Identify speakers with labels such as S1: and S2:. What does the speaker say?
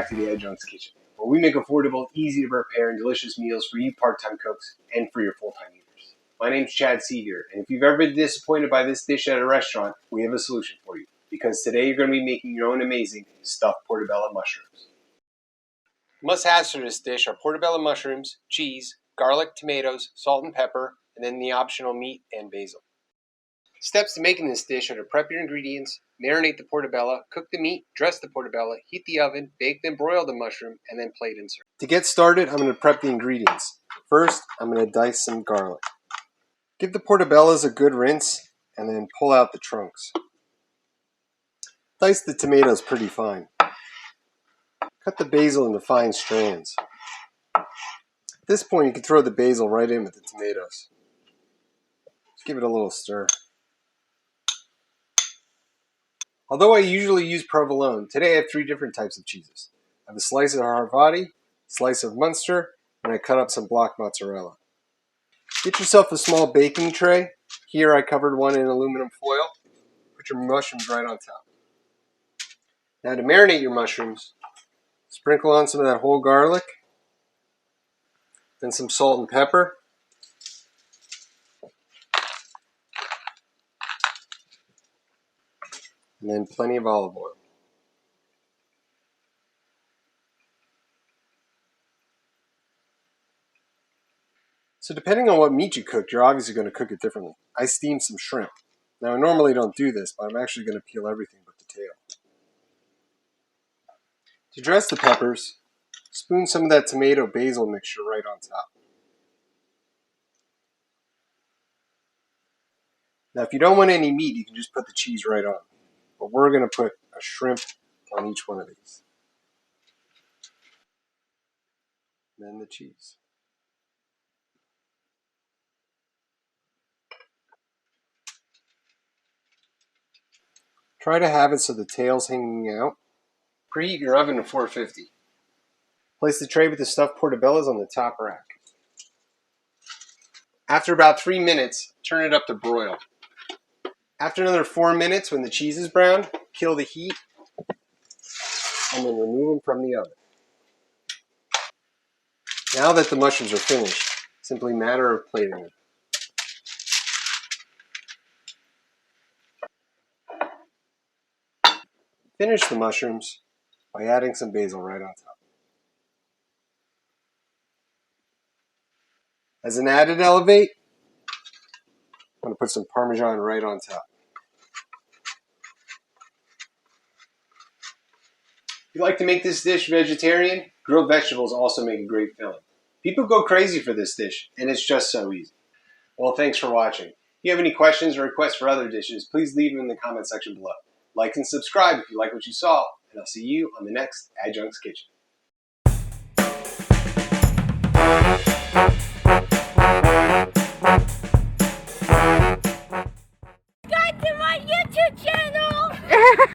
S1: to the Adjunct's kitchen, where we make affordable, easy to prepare, and delicious meals for you part-time cooks and for your full-time eaters. My name's Chad Seeger, and if you've ever been disappointed by this dish at a restaurant, we have a solution for you, because today you're going to be making your own amazing stuffed portabella mushrooms. Must-haves for this dish are portabella mushrooms, cheese, garlic, tomatoes, salt and pepper, and then the optional meat and basil. Steps to making this dish are to prep your ingredients, marinate the portabella, cook the meat, dress the portabella, heat the oven, bake then broil the mushroom, and then plate and serve. To get started, I'm going to prep the ingredients. First, I'm going to dice some garlic. Give the portabellas a good rinse, and then pull out the trunks. Dice the tomatoes pretty fine. Cut the basil into fine strands. At this point, you can throw the basil right in with the tomatoes. Just give it a little stir. Although I usually use provolone, today I have 3 different types of cheeses. I have a slice of Havarti, a slice of Munster, and I cut up some block mozzarella. Get yourself a small baking tray. Here I covered one in aluminum foil. Put your mushrooms right on top. Now to marinate your mushrooms, sprinkle on some of that whole garlic, then some salt and pepper. And then plenty of olive oil. So depending on what meat you cooked, you're obviously going to cook it differently. I steamed some shrimp. Now I normally don't do this, but I'm actually going to peel everything but the tail. To dress the peppers, spoon some of that tomato basil mixture right on top. Now if you don't want any meat, you can just put the cheese right on. But we're going to put a shrimp on each one of these. And then the cheese. Try to have it so the tail's hanging out. Preheat your oven to 450. Place the tray with the stuffed portabellas on the top rack. After about 3 minutes, turn it up to broil. After another 4 minutes, when the cheese is brown, kill the heat and then remove them from the oven. Now that the mushrooms are finished, simply matter of plating them. Finish the mushrooms by adding some basil right on top. As an added elevate, I'm going to put some Parmesan right on top. If you like to make this dish vegetarian, grilled vegetables also make a great filling. People go crazy for this dish, and it's just so easy. Well, thanks for watching. If you have any questions or requests for other dishes, please leave them in the comment section below. Like and subscribe if you like what you saw, and I'll see you on the next Adjunct's Kitchen.